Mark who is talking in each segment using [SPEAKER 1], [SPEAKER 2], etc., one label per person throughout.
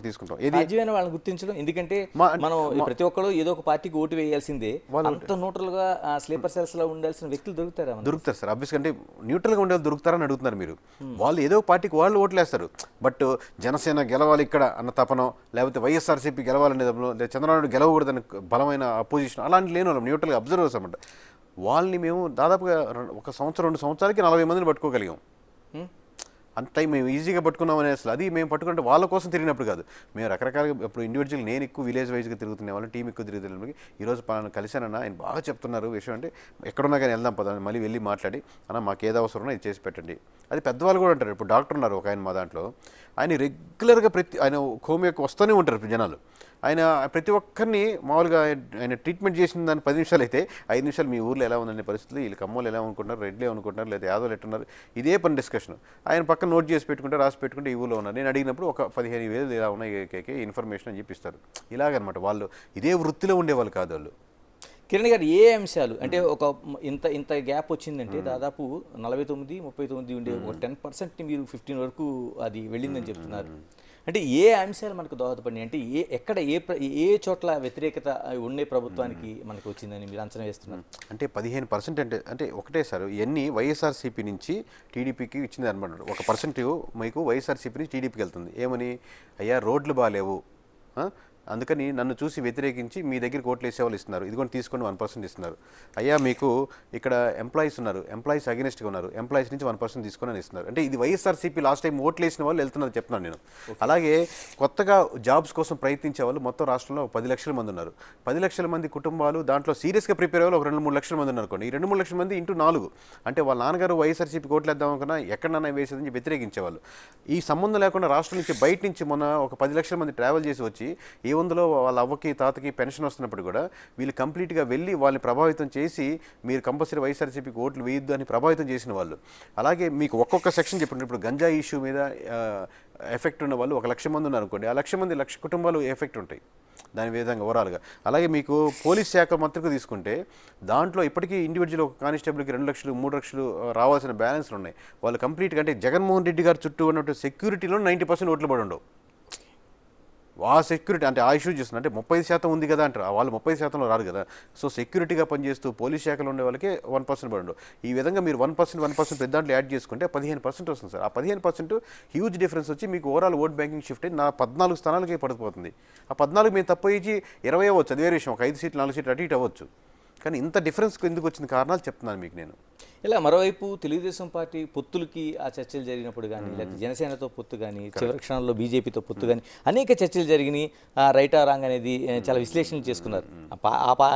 [SPEAKER 1] తీసుకుంటాం.
[SPEAKER 2] సాధ్యమైన వాళ్ళని గుర్తించడం, ఎందుకంటే మనం ప్రతి ఒక్కరు ఏదో ఒక పార్టీకి ఓటు వేయాల్సిందే. అంత న్యూట్రల్గా స్లీపర్ సెల్స్లో ఉండాల్సిన వ్యక్తులు దొరుకుతారా?
[SPEAKER 1] దొరుకుతారు సార్. ఆబ్వియస్గా అంటే న్యూట్రల్గా ఉండే దొరుకుతారని అడుగుతున్నారు మీరు. వాళ్ళు ఏదో పార్టీకి వాళ్ళు ఓట్లు వేస్తారు. బట్ జనసేన గెలవాలి ఇక్కడ అన్న తపనో, లేకపోతే వైఎస్ఆర్సీపీ గెలవాలనే తపనో, లేదా చంద్రబాబు గెలవకూడదని బలమైన అపోజిషన్ అలాంటి లేని వాళ్ళం న్యూట్రల్గా అబ్జర్వర్స్ అన్నమాట. వాళ్ళని మేము దాదాపుగా 1 సంవత్సరం 2 సంవత్సరాలకి 40 మందిని పట్టుకోగలిగాం. అంత టైం మేము ఈజీగా పట్టుకున్నామని అసలు అది మేము పట్టుకుంటే వాళ్ళ కోసం తిరిగినప్పుడు కాదు. మేము రకరకాలుగా ఇప్పుడు ఇండివిజువల్ నేను ఎక్కువ విలేజ్ వైజ్గా తిరుగుతున్న వాళ్ళు, టీం ఎక్కువ తిరుగుతున్నప్పటికీ ఈరోజు పలానా కలిశానన్నా ఆయన బాగా చెప్తున్నారు విషయం అంటే ఎక్కడున్నా కానీ వెళ్దాం పదా మళ్ళీ వెళ్ళి మాట్లాడి అన్న మాకు ఏదో అవసరమో ఇది చేసి పెట్టండి. అది పెద్దవాళ్ళు కూడా అంటారు. ఇప్పుడు డాక్టర్ ఉన్నారు ఒక ఆయన మా దాంట్లో, ఆయన రెగ్యులర్గా ఆయన హోమియోకి వస్తూనే ఉంటారు ఇప్పుడు జనాలు. ఆయన ప్రతి ఒక్కరిని మామూలుగా ఆయన ట్రీట్మెంట్ చేసిన దాన్ని 10 నిమిషాలు అయితే 5 నిమిషాలు మీ ఊర్లో ఎలా ఉందనే పరిస్థితులు, వీళ్ళు కమ్మోలు ఎలా అనుకుంటున్నారు, రెడ్లు అనుకుంటున్నారు, లేదా యాదవులు ఎట్టున్నారు, ఇదే పని డిస్కషన్. ఆయన పక్కన నోట్ చేసి పెట్టుకుంటే రాసి పెట్టుకుంటే ఈ ఊళ్ళో ఉన్నారు. నేను అడిగినప్పుడు ఒక 15,000 ఇలా ఉన్నాయి ఏకేకే ఇన్ఫర్మేషన్ అని చెప్పిస్తారు. ఇలాగనమాట వాళ్ళు ఇదే వృత్తిలో ఉండేవాళ్ళు కాదు వాళ్ళు.
[SPEAKER 2] కిరణ్ గారు, ఏ అంశాలు అంటే ఒక ఇంత గ్యాప్ వచ్చిందంటే దాదాపు 49, 39 ఉండే ఒక 10% మీరు 15 వరకు అది వెళ్ళిందని చెప్తున్నారు. అంటే ఏ అంశాలు మనకు దోహదపడినాయి? అంటే ఏ చోట్ల వ్యతిరేకత ఉండే ప్రభుత్వానికి మనకు వచ్చిందని మీరు అంచనా వేస్తున్నారు?
[SPEAKER 1] అంటే 15% అంటే ఒకటే సార్, ఇవన్నీ వైఎస్ఆర్సీపీ నుంచి టీడీపీకి ఇచ్చింది అనమాట. 1% మీకు వైఎస్ఆర్సీపీ నుంచి టీడీపీకి వెళ్తుంది. ఏమని, అయ్యా రోడ్లు బాగాలేవు, అందుకని నన్ను చూసి వ్యతిరేకించి మీ దగ్గరికి ఓట్లు వేసేవాళ్ళు ఇస్తున్నారు, ఇదిగోండి తీసుకొని 1% ఇస్తున్నారు. అయ్యా మీకు ఇక్కడ ఎంప్లాయీస్ ఉన్నారు, ఎంప్లాయీస్ అగెనిస్ట్గా ఉన్నారు, ఎంప్లాయీస్ నుంచి 1% తీసుకొని అని ఇస్తున్నారు. అంటే ఇది వైఎస్ఆర్సీపీ లాస్ట్ టైం ఓట్లు వేసిన వాళ్ళు వెళ్తున్నారు చెప్తున్నాను నేను. అలాగే కొత్తగా జాబ్స్ కోసం ప్రయత్నించే వాళ్ళు మొత్తం రాష్ట్రంలో 10 లక్షల మంది ఉన్నారు. 10 లక్షల మంది కుటుంబాలు దాంట్లో సీరియస్గా ప్రిపేర్ అయ్యే ఒక 2-3 లక్షల మంది ఉన్నారు అనుకోండి. ఈ 2-3 లక్షల మంది ఇంటూ 4 అంటే వాళ్ళ నాన్నగారు వైఎస్ఆర్సీపీకి ఓట్లు వేద్దాం అనుకున్నా ఎక్కడన్నా వేసేదని వ్యతిరేకించేవాళ్ళు. ఈ సంబంధం లేకుండా రాష్ట్రం నుంచి బయట నుంచి మొన్న ఒక 10 లక్షల మంది ట్రావెల్ చేసి వచ్చి ఏముందో వాళ్ళ అవ్వకి తాతకి పెన్షన్ వస్తున్నప్పుడు కూడా వీళ్ళు కంప్లీట్గా వెళ్ళి వాళ్ళని ప్రభావితం చేసి మీరు కంపల్సరీ వైఎస్ఆర్సీపీకి ఓట్లు వేయొద్దు అని ప్రభావితం చేసిన వాళ్ళు. అలాగే మీకు ఒక్కొక్క సెక్షన్ చెప్పినప్పుడు ఇప్పుడు గంజాయి ఇష్యూ మీద ఎఫెక్ట్ ఉన్న వాళ్ళు 1 లక్ష మంది ఉన్నారు అనుకోండి. ఆ 1 లక్ష కుటుంబాలు ఎఫెక్ట్ ఉంటాయి దాని విధంగా ఓవరాల్గా. అలాగే మీకు పోలీస్ శాఖ మంత్రికి తీసుకుంటే దాంట్లో ఇప్పటికీ ఇండివిజువల్ ఒక కానిస్టేబుల్కి 2 లక్షలు 3 లక్షలు రావాల్సిన బ్యాలెన్స్లు ఉన్నాయి. వాళ్ళు కంప్లీట్గా అంటే జగన్మోహన్ రెడ్డి గారు చుట్టూ ఉన్నటువంటి సెక్యూరిటీలో 90% ఓట్లు పడి ఉండవు. ఆ సెక్యూరిటీ అంటే ఆ ఇష్యూ చేస్తున్నారు. అంటే 30% ఉంది కదా అంటారు, వాళ్ళు 30%లో రారు కదా. సో సెక్యూరిటీగా పనిచేస్తూ పోలీస్ శాఖలో ఉండే వాళ్ళకి 1% పడి ఉండవు. ఈ విధంగా మీరు 1% పెద్ద దాంట్లో యాడ్ చేసుకుంటే 15% వస్తుంది సార్. ఆ 15% హ్యూజ్ డిఫరెన్స్ వచ్చి మీకు ఓవరాల్ ఓట్ బ్యాంకింగ్ షిఫ్ట్ అయ్యి 14 స్థానాలకే పడిపోతుంది. ఆ 14 మేము తప్పు ఇచ్చి 20 అవ్వచ్చు, అది వేరే విషయం. ఒక 5 సీట్లు 4 సీట్లు అటు ఇటు అవ్వచ్చు. కానీ ఇంత డిఫరెన్స్ ఎందుకు వచ్చిన కారణాలు చెప్తున్నాను మీకు నేను.
[SPEAKER 2] ఇలా మరోవైపు తెలుగుదేశం పార్టీ పొత్తులకి ఆ చర్చలు జరిగినప్పుడు కానీ, లేకపోతే జనసేనతో పొత్తు కానీ, చివరి క్షణంలో బీజేపీతో పొత్తు కానీ అనేక చర్చలు జరిగినాయి. రైట్ ఆ రాంగ్ అనేది చాలా విశ్లేషణలు చేసుకున్నారు.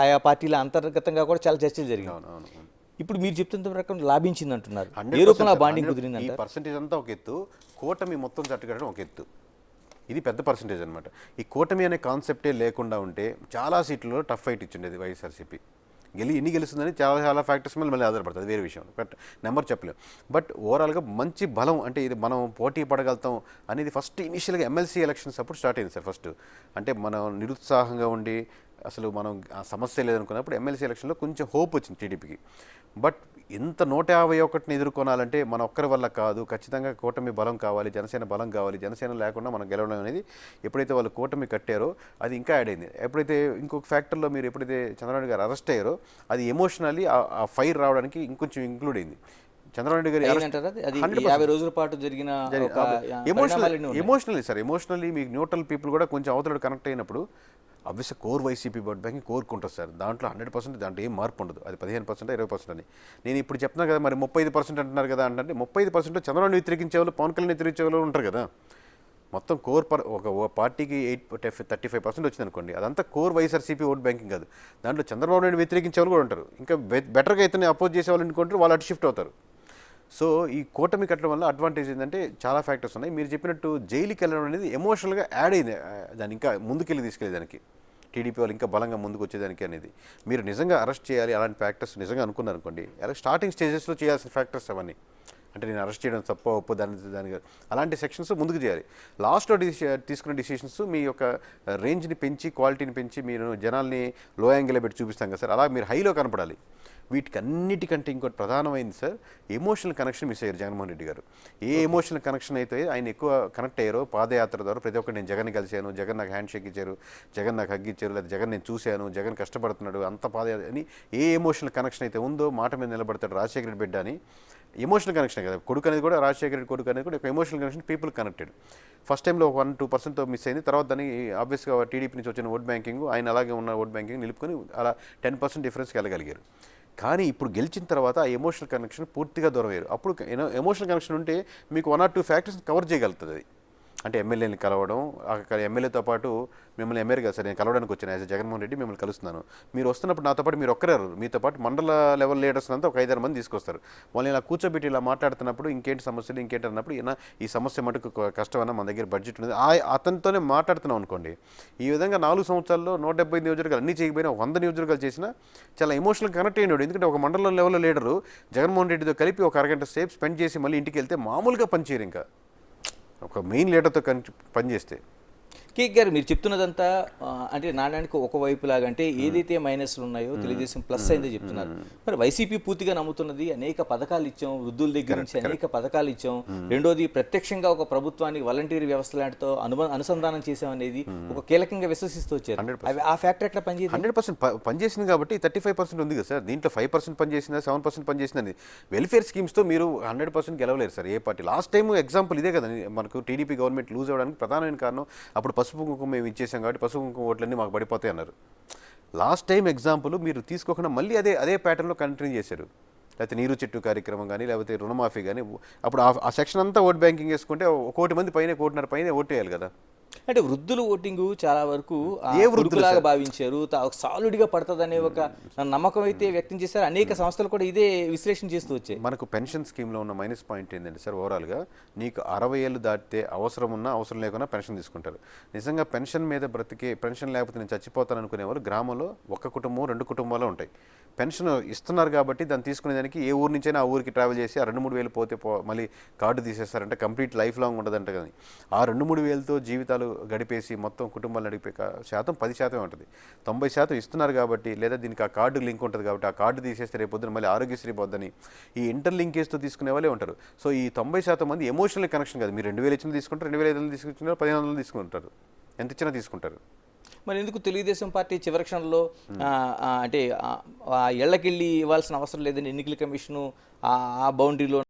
[SPEAKER 2] ఆయా పార్టీల అంతర్గతంగా కూడా చాలా చర్చలు జరిగినాయి. ఇప్పుడు మీరు చెప్తున్న ప్రకారం లాభించింది అంటున్నారు. ఏ రూపంలో బాండింగ్ కుదిరింది?
[SPEAKER 1] ఈ పర్సెంటేజ్ అంతా ఒక ఎత్తు, కూటమి మొత్తం చట్టకట్టడం ఒక ఎత్తు. ఇది పెద్ద పర్సెంటేజ్ అనమాట. ఈ కూటమి అనే కాన్సెప్టే లేకుండా ఉంటే చాలా సీట్లలో టఫ్ ఫైట్ ఇచ్చిండేది వైఎస్ఆర్సీపీ. ఎన్ని గెలుస్తుందని చాలా ఫ్యాక్టర్స్ మీద మళ్ళీ ఆధారపడుతుంది, వేరే విషయం. బట్ నెంబర్ చెప్పలేము. బట్ ఓవరాల్గా మంచి బలం అంటే ఇది మనం పోటీ పడగలుగుతాం అనేది ఫస్ట్ ఇనిషియల్గా ఎమ్మెల్సీ ఎలక్షన్స్ అప్పుడు స్టార్ట్ అయింది సార్. ఫస్ట్ అంటే మనం నిరుత్సాహంగా ఉండి అసలు మనం ఆ సమస్య లేదనుకున్నప్పుడు ఎమ్మెల్సీ ఎలక్షన్లో కొంచెం హోప్ వచ్చింది టీడీపీకి. బట్ ఇంత 151ని ఎదుర్కొనాలంటే మన ఒక్కరి వల్ల కాదు, ఖచ్చితంగా కూటమి బలం కావాలి, జనసేన బలం కావాలి. జనసేన లేకుండా మనం గెలవడం అనేది ఎప్పుడైతే వాళ్ళు కూటమి కట్టారో అది ఇంకా యాడ్ అయింది. ఎప్పుడైతే ఇంకొక ఫ్యాక్టర్లో మీరు ఎప్పుడైతే చంద్రబాబు గారు అరెస్ట్ అయ్యారో అది ఎమోషనల్లీ ఆ ఫైర్ రావడానికి ఇంకొంచెం ఇంక్లూడ్ అయింది. చంద్రబాబు గారు
[SPEAKER 2] 50 రోజుల పాటు జరిగిన
[SPEAKER 1] ఎమోషనల్లీ సార్, ఎమోషనల్లీ మీకు న్యూట్రల్ పీపుల్ కూడా కొంచెం అవతల కనెక్ట్ అయినప్పుడు అబ్వియస్గా కోర్ వైసీపీ ఓట్ బ్యాంకింగ్ కోరుకుంటుంది సార్. దాంట్లో 100% దాంట్లో ఏం మార్పు ఉండదు. అది 15% 20% అని నేను ఇప్పుడు చెప్తున్నాను కదా. మరి 35% అంటున్నారు కదా అంటే 35% చంద్రబాబు వ్యతిరేకించే వాళ్ళు, పవన్ కళ్యాణ్ వ్యతిరేకించే వాళ్ళు ఉంటారు కదా. మొత్తం కోర్ ఒక పార్టీకి 35% వచ్చింది అనుకోండి, అదంతా కోర్ వైఎస్ఆర్సీపీ ఓట్ బ్యాంకింగ్ కాదు. దాంట్లో చంద్రబాబు నాయుడు వ్యతిరేకించే వాళ్ళు కూడా ఉంటారు. ఇంకా బెటర్గా అయితే అపోజ్ చేసే వాళ్ళు అనుకుంటారు, వాళ్ళు అటు షిఫ్ట్ అవుతారు. సో ఈ కూటమి కట్టడం వల్ల అడ్వాంటేజ్ ఏంటంటే చాలా ఫ్యాక్టర్స్ ఉన్నాయి. మీరు చెప్పినట్టు జైలుకి వెళ్ళడం అనేది ఎమోషనల్గా యాడ్ అయింది దాన్ని ఇంకా ముందుకెళ్ళి తీసుకెళ్ళేదానికి, టీడీపీ వాళ్ళు ఇంకా బలంగా ముందుకు వచ్చేదానికి అనేది. మీరు నిజంగా అరెస్ట్ చేయాలి అలాంటి ఫ్యాక్టర్స్ నిజంగా అనుకున్నారు అనుకోండి, అలా స్టార్టింగ్ స్టేజెస్లో చేయాల్సిన ఫ్యాక్టర్స్ అవన్నీ అంటే నేను అరెస్ట్ చేయడం తప్ప ఒప్పు దానికి అలాంటి సెక్షన్స్ ముందుకు చేయాలి. లాస్ట్లో తీసుకునే డిసిషన్స్ మీ యొక్క రేంజ్ని పెంచి క్వాలిటీని పెంచి మీరు జనాల్ని లో యాంగిల్లో పెట్టి చూపిస్తాం కదా సార్, అలా మీరు హైలో కనపడాలి. వీటికి అన్నిటికంటే ఇంకోటి ప్రధానమైంది సార్, ఎమోషనల్ కనెక్షన్ మిస్ అయ్యారు జగన్మోహన్ రెడ్డి గారు. ఏ ఎమోషనల్ కనెక్షన్ అయితే ఆయన ఎక్కువ కనెక్ట్ అయ్యారో పాదయాత్ర ద్వారా ప్రతి ఒక్కరు నేను జగన్ కలిశాను, జగన్ నాకు హ్యాండ్ షేక్ ఇచ్చారు, జగన్ నాకు హగ్ ఇచ్చారు, లేదా జగన్ నేను చూశాను, జగన్ కష్టపడుతున్నాడు అంత పాదయాత్ర అని ఏ ఎమోషనల్ కనెక్షన్ అయితే ఉందో మాట మీద నిలబడతాడు రాజశేఖర రెడ్డి బిడ్డ అని. ఎమోషనల్ కనెక్షన్ కదా కొడుకు అనేది కూడా, రాజశేఖర రెడ్డి కొడుకు అనేది కూడా ఒక emotional connection, people connected. First టైంలో 1-2% మిస్ అయింది, తర్వాత దాన్ని ఆబ్వియస్గా టీడీపీ నుంచి వచ్చిన ఓట్ బ్యాంకింగ్, ఆయన అలాగే ఉన్న ఓట్ బ్యాంకింగ్ నిలుపుకొని అలా 10% డిఫరెన్స్కి వెళ్ళగలిగారు. కానీ ఇప్పుడు గెలిచిన తర్వాత ఆ ఎమోషనల్ కనెక్షన్ పూర్తిగా దూరం అయ్యారు. అప్పుడు ఎమోషనల్ కనెక్షన్ ఉంటే మీకు 1 or 2 ఫ్యాక్టర్స్ కవర్ చేయగలుగుతుంది అది. అంటే ఎమ్మెల్యేని కలవడం, అక్కడ ఎమ్మెల్యేతో పాటు మిమ్మల్ని ఎమ్మెల్యే కదా సార్ నేను కలవడానికి వచ్చాను యాజ్ జగన్మోహన్ రెడ్డి, మిమ్మల్ని కలుస్తున్నాను, మీరు వస్తున్నప్పుడు నాతో పాటు మీరు ఒక్కరారు, మీతో పాటు మండల లెవెల్ లీడర్స్ అంతా ఒక 5-6 మంది తీసుకొస్తారు. వాళ్ళని ఇలా కూర్చోబెట్టి ఇలా మాట్లాడుతున్నప్పుడు ఇంకేంటి సమస్యలు ఇంకేంటి అన్నప్పుడు ఈ సమస్య మటుకు కష్టమన్నా మన దగ్గర బడ్జెట్ ఉంది అతనితోనే మాట్లాడుతున్నాం అనుకోండి. ఈ విధంగా 4 సంవత్సరాల్లో 170 నియోజకవర్గాలు అన్నీ చేయకపోయినా 100 నియోజకవర్గాలు చేసినా చాలా ఎమోషనల్ కనెక్ట్ అయినాడు. ఎందుకంటే ఒక మండల లెవెల్ లీడరు జగన్మోహన్ రెడ్డితో కలిపి ఒక అరగంట సేపు స్పెండ్ చేసి మళ్ళీ ఇంటికి వెళ్తే మామూలుగా పనిచేయరు. ఇంకా ఒక మెయిన్ లీడర్తో పనిచేస్తే
[SPEAKER 2] కేక్ గారు మీరు చెప్తున్నదంతా అంటే నాణ్యానికి ఒకవైపు లాగా, అంటే ఏదైతే మైనస్లు ఉన్నాయో తెలుగుదేశం ప్లస్ అయిందో చెప్తున్నారు. మరి వైసీపీ పూర్తిగా నమ్ముతున్నది అనేక పథకాలు ఇచ్చాం, వృద్ధుల దగ్గర నుంచి అనేక పథకాలు ఇచ్చాం, రెండోది ప్రత్యక్షంగా ఒక ప్రభుత్వానికి వాలంటీర్ వ్యవస్థ లాంటితో అనుసంధానం చేసామనేది ఒక కీలకంగా విశ్వసిస్తూ వచ్చారు. ఆ ఫ్యాక్టర్ ఎట్లా పనిచేయదు?
[SPEAKER 1] 100% పనిచేసింది కాబట్టి 35% ఉంది కదా సార్. దీంట్లో 5% పనిచేసిందా 7% పనిచేసిందని వెల్ఫేర్ స్కీమ్స్తో మీరు 100% గెలవలేరు సార్ ఏ పార్టీ. లాస్ట్ టైం ఎగ్జాంపుల్ ఇదే కదా, మనకు టీడీపీ గవర్నమెంట్ లూజ్ అవ్వడానికి ప్రధానమైన కారణం అప్పుడు పసుపు కుంకుమ మేము ఇచ్చేసాం కాబట్టి పసుపు కుంకుమ ఓట్లన్నీ మాకు పడిపోతాయి అన్నారు. లాస్ట్ టైం ఎగ్జాంపుల్ మీరు తీసుకోకుండా మళ్ళీ అదే ప్యాటర్న్లో కంటిన్యూ చేశారు. లేకపోతే నీరు చెట్టు కార్యక్రమం కానీ, లేకపోతే రుణమాఫీ కానీ, అప్పుడు ఆ సెక్షన్ అంతా ఓట్ బ్యాంకింగ్ వేసుకుంటే 1 కోటి మంది పైన 1.5 కోటి ఓటేయాలి కదా.
[SPEAKER 2] అంటే వృద్ధుల ఓటింగ్ చాలా వరకు ఏ వృద్ధులాగా భావించారు, సాలిడ్గా పడుతుందనే ఒక నమ్మకం అయితే వ్యక్తం చేశారు. అనేక సంస్థలు కూడా ఇదే విశ్లేషణ చేస్తూ వచ్చాయి.
[SPEAKER 1] మనకు పెన్షన్ స్కీమ్లో ఉన్న మైనస్ పాయింట్ ఏంటంటే సార్, ఓవరాల్గా నీకు 60 ఏళ్ళు దాటితే అవసరం ఉన్నా అవసరం లేకున్నా పెన్షన్ తీసుకుంటారు. నిజంగా పెన్షన్ మీద బ్రతికే, పెన్షన్ లేకపోతే నేను చచ్చిపోతాను అనుకునేవారు గ్రామంలో 1 కుటుంబం 2 కుటుంబాలు ఉంటాయి. పెన్షన్ ఇస్తున్నారు కాబట్టి దాన్ని తీసుకునేదానికి ఏ ఊరు నుంచైనా ఆ ఊరికి ట్రావెల్ చేసి ఆ 2-3 వేలు పోతే మళ్ళీ కార్డు తీసేస్తారంటే కంప్లీట్ లైఫ్ లాంగ్ ఉండదంట. కానీ ఆ 2-3 వేలతో జీవితాలు గడిపేసి మొత్తం కుటుంబాలు నడిపే శాతం 10% ఉంటుంది. 90% ఇస్తున్నారు కాబట్టి, లేదా దీనికి ఆ కార్డు లింక్ ఉంటుంది కాబట్టి ఆ కార్డు తీసేస్తే రేపు పొద్దున మళ్ళీ ఆరోగ్యశ్రీ పోద్దని ఈ ఇంటర్ లింకేజ్తో తీసుకునే వాళ్ళే ఉంటారు. సో ఈ 90% మంది ఎమోషనల్ కనెక్షన్ కాదు. మీరు 2000 ఇచ్చినా తీసుకుంటారు, 2500 తీసుకుంటారు, 1500 తీసుకుంటారు, ఎంత ఇచ్చినా తీసుకుంటారు.
[SPEAKER 2] మరి ఎందుకు తెలుగుదేశం పార్టీ చివరి క్షణంలో అంటే ఇళ్లకెళ్ళి ఇవ్వాల్సిన అవసరం లేదని ఎన్నికల కమిషను ఆ బౌండరీలో